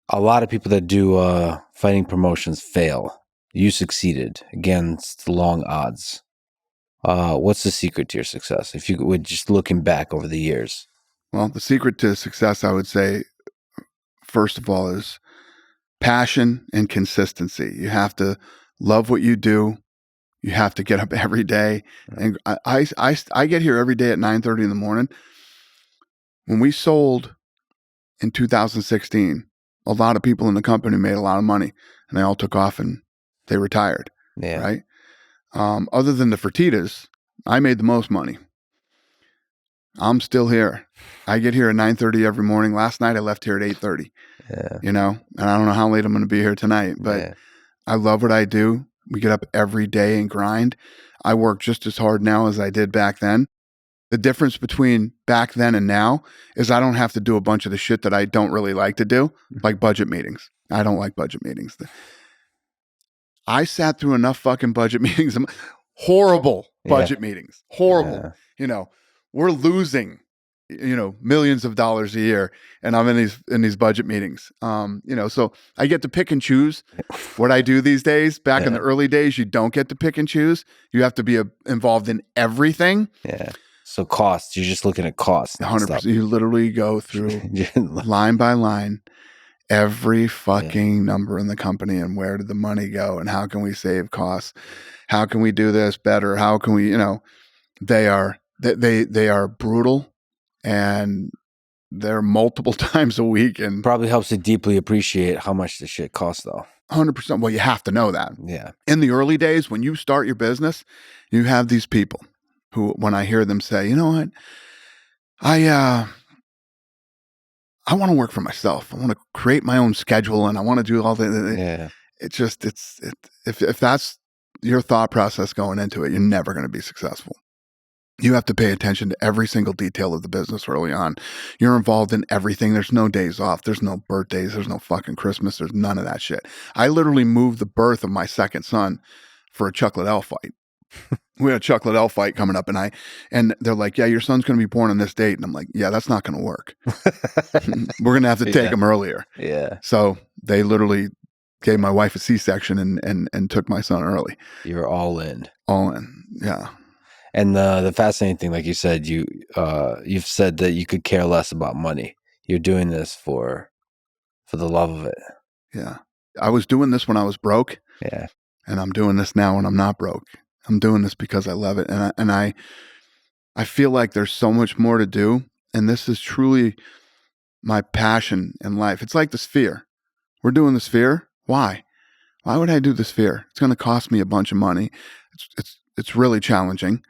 A lot of people that do fighting promotions fail. You succeeded against the long odds. What's the secret to your success? If you would just looking back over the years. Well, the secret to success, I would say, first of all, is passion and consistency. You have to love what you do. You have to get up every day. And I get here every day at 9:30 in the morning. When we sold in 2016, a lot of people in the company made a lot of money, and they all took off and they retired. Yeah. Right. Other than the Fertitas, I made the most money. I'm still here. I get here at 9:30 every morning. Last night I left here at 8:30. Yeah. You know, and I don't know how late I'm going to be here tonight, but I love what I do. We get up every day and grind. I work just as hard now as I did back then. The difference between back then and now is I don't have to do a bunch of the shit that I don't really like to do, like budget meetings. I don't like budget meetings. I sat through enough fucking budget meetings, horrible budget meetings, horrible. Yeah. You know, we're losing, millions of dollars a year, and I'm in these budget meetings. So I get to pick and choose what I do these days. Back in the early days, you don't get to pick and choose. You have to be involved in everything. Yeah. So costs, you're just looking at costs. 100%. You literally go through line by line every fucking number in the company and where did the money go and how can we save costs? How can we do this better? How can we, they are brutal and they're multiple times a week, and probably helps to deeply appreciate how much this shit costs though. 100%. Well, you have to know that. Yeah. In the early days, when you start your business, you have these people who, when I hear them say, you know what, I want to work for myself. I want to create my own schedule and I want to do all the, if that's your thought process going into it, you're never going to be successful. You have to pay attention to every single detail of the business early on. You're involved in everything. There's no days off. There's no birthdays. There's no fucking Christmas. There's none of that shit. I literally moved the birth of my second son for a Chuck Liddell fight. We had a Chuck Liddell fight coming up, and they're like, yeah, your son's going to be born on this date. And I'm like, yeah, that's not going to work. We're going to have to take him earlier. Yeah. So they literally gave my wife a C-section and took my son early. You're all in. All in. Yeah. And the fascinating thing, like you said, you've said that you could care less about money. You're doing this for the love of it. Yeah. I was doing this when I was broke. Yeah. And I'm doing this now when I'm not broke. I'm doing this because I love it. And I feel like there's so much more to do. And this is truly my passion in life. It's like the Sphere. We're doing the Sphere. Why? Why would I do the Sphere? It's going to cost me a bunch of money. It's really challenging.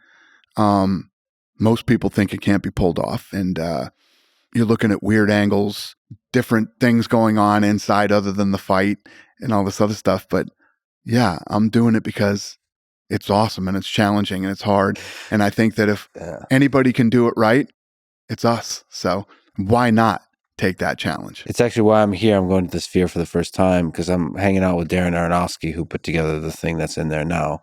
Most people think it can't be pulled off. And you're looking at weird angles, different things going on inside other than the fight and all this other stuff. But yeah, I'm doing it because it's awesome and it's challenging and it's hard. And I think that if anybody can do it right, it's us. So why not take that challenge? It's actually why I'm here. I'm going to the Sphere for the first time because I'm hanging out with Darren Aronofsky, who put together the thing that's in there now.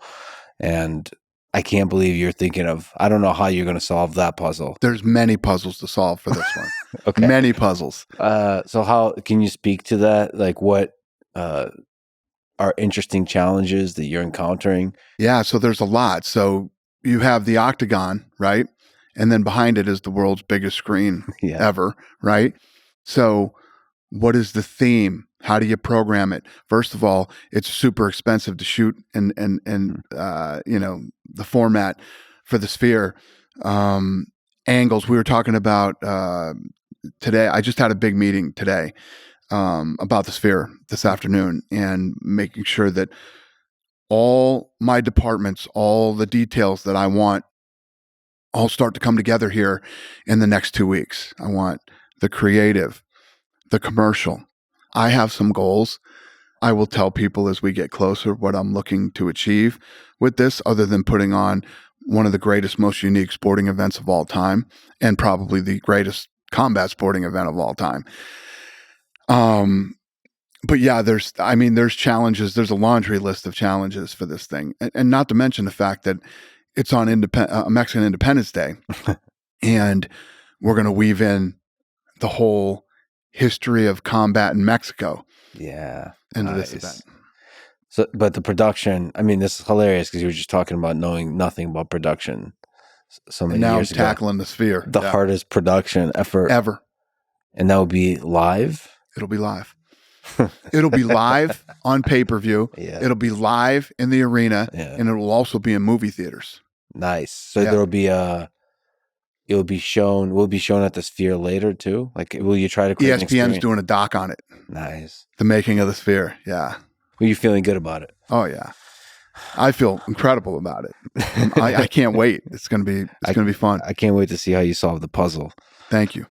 And I can't believe you're thinking of, I don't know how you're going to solve that puzzle. There's many puzzles to solve for this one. Okay. Many puzzles. So how can you speak to that? Like what are interesting challenges that you're encountering? Yeah, so there's a lot. So you have the octagon, right? And then behind it is the world's biggest screen ever, right? So what is the theme? How do you program it? First of all, it's super expensive to shoot and the format for the Sphere. Angles. We were talking about today. I just had a big meeting today about the Sphere this afternoon and making sure that all my departments, all the details that I want, all start to come together here in the next 2 weeks. I want the creative, the commercial. I have some goals. I will tell people as we get closer what I'm looking to achieve with this, other than putting on one of the greatest, most unique sporting events of all time, and probably the greatest combat sporting event of all time. But yeah, there's challenges. There's a laundry list of challenges for this thing. And not to mention the fact that it's on Mexican Independence Day. And we're going to weave in the whole history of combat in Mexico Yeah. into Nice. this event. So, but the production, I mean, this is hilarious because you were just talking about knowing nothing about production so many And now I'm years ago. tackling the sphere. The hardest production effort ever. And that would be live? It'll be live. It'll be live on pay-per-view. Yeah. It'll be live in the arena, Yeah. and it will also be in movie theaters. Nice. So there'll be will be shown at the Sphere later too? Like, will you try to create ESPN's doing a doc on it. Nice. The making of the Sphere. Yeah. Were you feeling good about it? Oh yeah. I feel incredible about it. I can't wait. It's gonna be fun. I can't wait to see how you solve the puzzle. Thank you.